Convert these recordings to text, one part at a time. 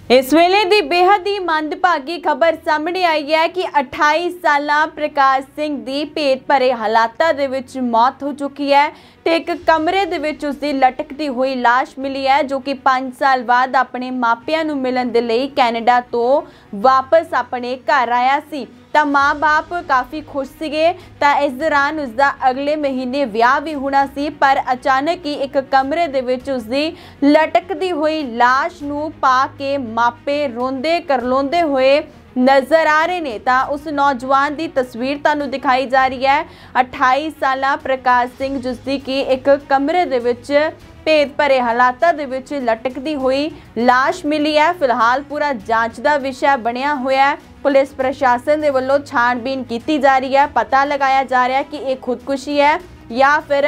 इस वेले दी बेहद ही मंदभागी खबर सामने आई है कि 28 साला प्रकाश सिंह दी पेट भरे हालातां दे विच मौत हो चुकी है ते एक कमरे दे विच उसदी लटकती हुई लाश मिली है, जो कि 5 साल बाद अपने मापियां नूं मिलण दे लई कैनेडा तो वापस अपने घर आया सी। तो माँ बाप काफ़ी खुश सीगे। तो इस दौरान उसका अगले महीने विआह भी होना सी, पर अचानक ही एक कमरे दे विच उसदी लटकदी हुई लाश नूं पा के मापे रोंदे करलोंदे हुए नज़र आ रहे ने। तो उस नौजवान की तस्वीर तुहानूं दिखाई जा रही है। 28 साला प्रकाश सिंह, जिसकी कि एक कमरे दे विच भेद भरे हालातां दे विच लटकदी हुई लाश मिली है। फिलहाल पूरा जांच का विषय बनिया होया है। पुलिस प्रशासन के वल्लों छानबीन की जा रही है। पता लगाया जा रहा है कि एक खुदकुशी है या फिर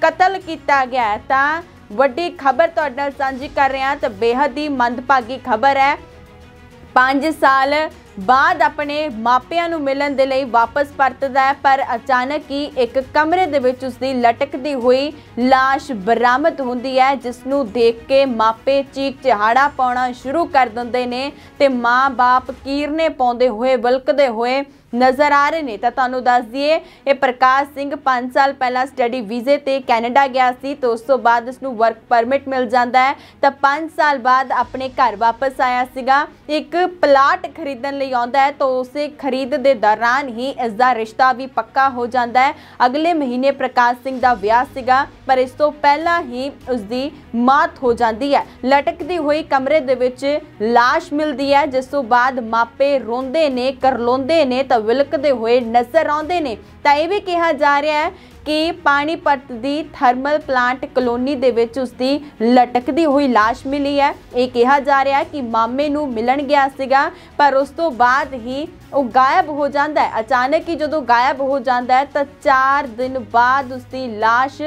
कतल किया गया है। तो वड्डी खबर तुहाडे नाल सांझी कर रहे हैं। तो बेहद ही मंदभागी खबर है। 5 साल बाद अपने मापियां नूं मिलण दे लई वापस परतदा है, पर अचानक ही एक कमरे दे विच उसदी लटकदी हुई लाश बरामद हुंदी है, जिसनूं देख के मापे चीख चहाड़ा पाउणा शुरू कर दिंदे ने ते माँ बाप कीरने पाउंदे हुए वलकदे हुए नज़र आ रहे हैं। तो तुहानूं दस दिए, ये प्रकाश सिंह 5 साल पहला स्टडी वीजे ते कैनेडा गया सी, तो उस तो बाद उसनूं वर्क परमिट मिल जाता है। तो 5 साल बाद अपने घर वापस आया सीगा। एक प्लाट खरीदण लई आउंदा है, तो उसे खरीद दे दौरान ही इसका रिश्ता भी पक्का हो जाता है। अगले महीने प्रकाश सिंह का विआह सीगा, पर इस तो पहला ही उसकी मौत हो जाती है। लटकदी हुई कमरे दे विच लाश मिलती है, जिस तो बाद मापे रोंदे ने करलोंदे ने तो विलकदे हुए नजर आउंदे ने। तो यह भी कहा जा रहा है कि पानीपत दी थर्मल प्लांट कलोनी दे विच उसदी लटकदी हुई लाश मिली है। ये कहा जा रहा है कि मामे नूं मिलण गया सीगा, पर उस तो बाद ही वो गायब हो जाता है। अचानक ही जो गायब हो जाता है तो 4 दिन बाद उसकी लाश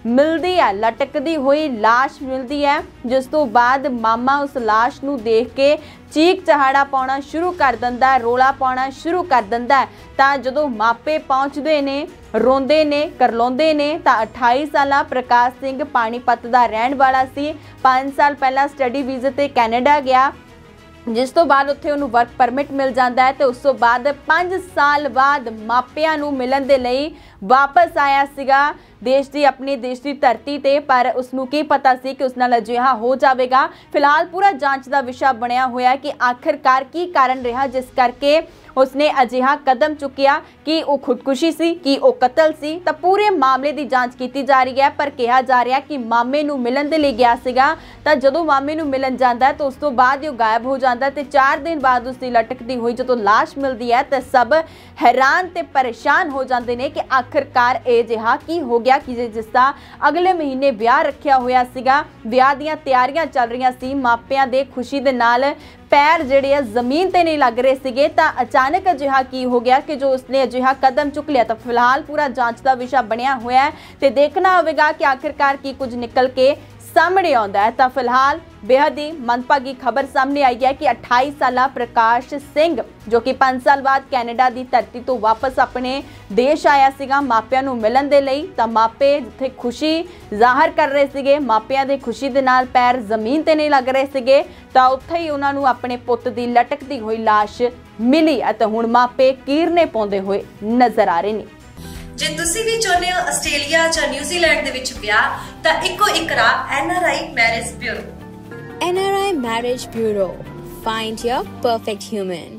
मिलती है, लटकदी हुई लाश मिलती है, जिस तो बाद मामा उस लाश नूं देख के चीख चहाड़ा पाउणा शुरू कर दिंदा है, रोला पाउणा शुरू कर दिंदा है। तो जो मापे पहुँचते ने, रोंदे ने करलोंदे ने। तो 28 साला प्रकाश सिंह पानीपत का रहन वाला सी। 5 साल पहला स्टडी वीजे ते कैनेडा गया, जिस तो बाद उत्थे उन्हें वर्क परमिट मिल जाता है। तो उस तो बाद 5 साल बाद मापियां नूं मिलण दे लई वापस आया सीगा देश की, अपनी देश की धरती ते, पर उसनूं की पता सी कि उस नाल अजिहा हो जाएगा। फिलहाल पूरा जांच का विषय बनया होया कि आखिरकार की कारण रहा जिस करके उसने अजिहा कदम चुकिया, कि वो खुदकुशी सी, कि वो कतल सी। तो पूरे मामले की जांच की जा रही है, पर कहा जा रहा है कि मामे नूं मिलण दे लई गया सीगा। तो जो मामे नूं मिलण जाता है तो उस तो बाद ही गायब हो जाता है। तो 4 दिन बाद उसकी लटकती हुई जो लाश मिलती है, तो सब हैरान ते परेशान हो जाते हैं कि आखिरकार ये जिहा की हो गया, कि जिसका अगले महीने विआह रखिया होया सीगा। विआह दीयां तैयारियां चल रही सी, मापियां दे खुशी दे नाल पैर जिहड़े आ जमीन ते नहीं लग रहे सीगे। तो अचानक अजिहा की हो गया कि जो उसने अजिहा कदम चुक लिया। तो फिलहाल पूरा जांच का विषय बनया हुआ है, तो देखना होगा कि आखिरकार की कुछ निकल के सामने आता है। तो फिलहाल बेहद ही मंदभागी खबर सामने आई है कि 28 साला प्रकाश सिंह, जो कि 5 साल बाद कैनेडा की धरती तो वापस अपने देश आया सीगा मापियां नूं मिलण दे लई। तो मापे जिथे खुशी जाहिर कर रहे सीगे, मापियां दी खुशी दे नाल पैर जमीन ते नहीं लग रहे सीगे, तो उत्थे ही उन्हां नूं अपने पुੱਤ दी लटकदी हुई लाश मिली है। तो हुण मापे कीरने पाउंदे हुए नजर आ रहे ने। जे तुसी भी चाਹੁੰਦੇ ਹੋ ਆਸਟ੍ਰੇਲੀਆ ਜਾਂ ਨਿਊਜ਼ੀਲੈਂਡ ਦੇ ਵਿੱਚ ਵਿਆਹ, ਤਾਂ ਇੱਕੋ ਇੱਕ ਰਾਹ NRI marriage bureau. NRI Marriage Bureau. Find your perfect human.